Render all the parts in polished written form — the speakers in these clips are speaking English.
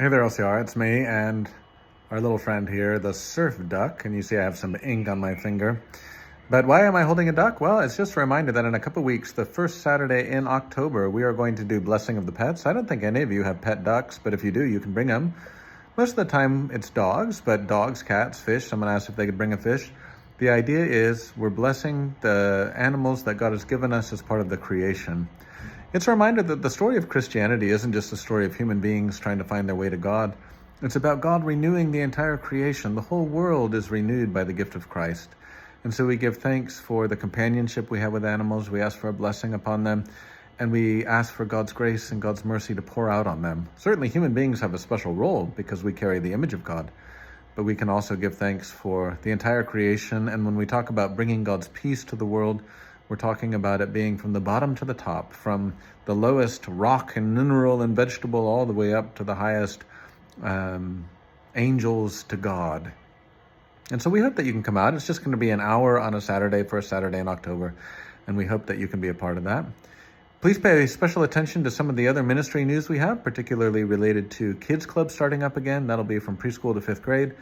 Hey there, LCR. It's me and our little friend here, the surf duck. And you see I have some ink on my finger. But why am I holding a duck? Well, it's just a reminder that in a couple weeks, the first Saturday in October, we are going to do Blessing of the Pets. I don't think any of you have pet ducks, but if you do, you can bring them. Most of the time it's dogs, but dogs, cats, fish. Someone asked if they could bring a fish. The idea is we're blessing the animals that God has given us as part of the creation. It's a reminder that the story of Christianity isn't just a story of human beings trying to find their way to God. It's about God renewing the entire creation. The whole world is renewed by the gift of Christ. And so we give thanks for the companionship we have with animals. We ask for a blessing upon them. And we ask for God's grace and God's mercy to pour out on them. Certainly human beings have a special role because we carry the image of God. But we can also give thanks for the entire creation. And when we talk about bringing God's peace to the world, we're talking about it being from the bottom to the top, from the lowest rock and mineral and vegetable all the way up to the highest angels to God. And so we hope that you can come out. It's just going to be an hour on a Saturday, first Saturday in October, and we hope that you can be a part of that. Please pay special attention to some of the other ministry news we have, particularly related to Kids Club starting up again. That'll be from preschool to fifth grade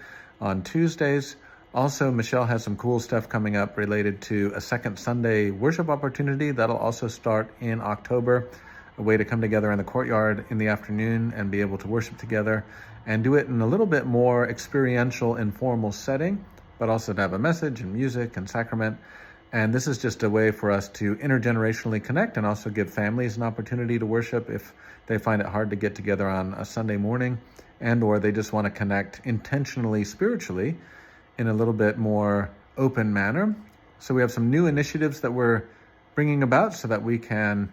on Tuesdays. Also, Michelle has some cool stuff coming up related to a second Sunday worship opportunity. That'll also start in October, a way to come together in the courtyard in the afternoon and be able to worship together and do it in a little bit more experiential, informal setting, but also to have a message and music and sacrament. And this is just a way for us to intergenerationally connect and also give families an opportunity to worship if they find it hard to get together on a Sunday morning and or they just want to connect intentionally spiritually in a little bit more open manner. So we have some new initiatives that we're bringing about so that we can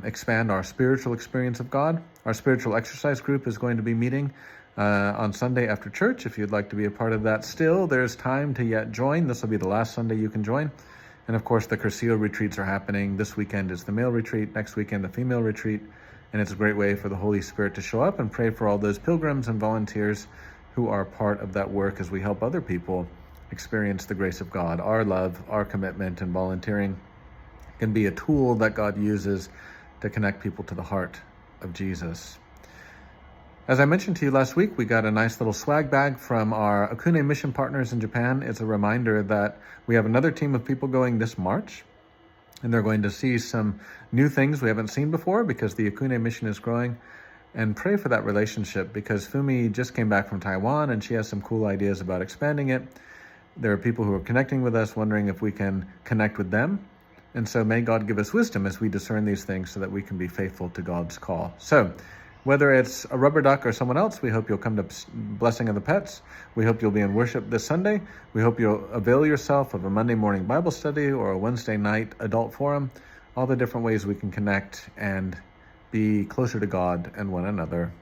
expand our spiritual experience of God. Our spiritual exercise group is going to be meeting on Sunday after church. If you'd like to be a part of that still, there's time to yet join. This will be the last Sunday you can join. And of course, the Cursillo retreats are happening. This weekend is the male retreat, next weekend the female retreat. And it's a great way for the Holy Spirit to show up and pray for all those pilgrims and volunteers who are part of that work as we help other people experience the grace of God. Our love, our commitment, and volunteering can be a tool that God uses to connect people to the heart of Jesus. As I mentioned to you last week, we got a nice little swag bag from our Akune mission partners in Japan. It's a reminder that we have another team of people going this March, and they're going to see some new things we haven't seen before because the Akune mission is growing. And pray for that relationship because Fumi just came back from Taiwan and she has some cool ideas about expanding it. There are people who are connecting with us, wondering if we can connect with them. And so may God give us wisdom as we discern these things so that we can be faithful to God's call. So whether it's a rubber duck or someone else, we hope you'll come to Blessing of the Pets. We hope you'll be in worship this Sunday. We hope you'll avail yourself of a Monday morning Bible study or a Wednesday night adult forum, all the different ways we can connect and be closer to God and one another.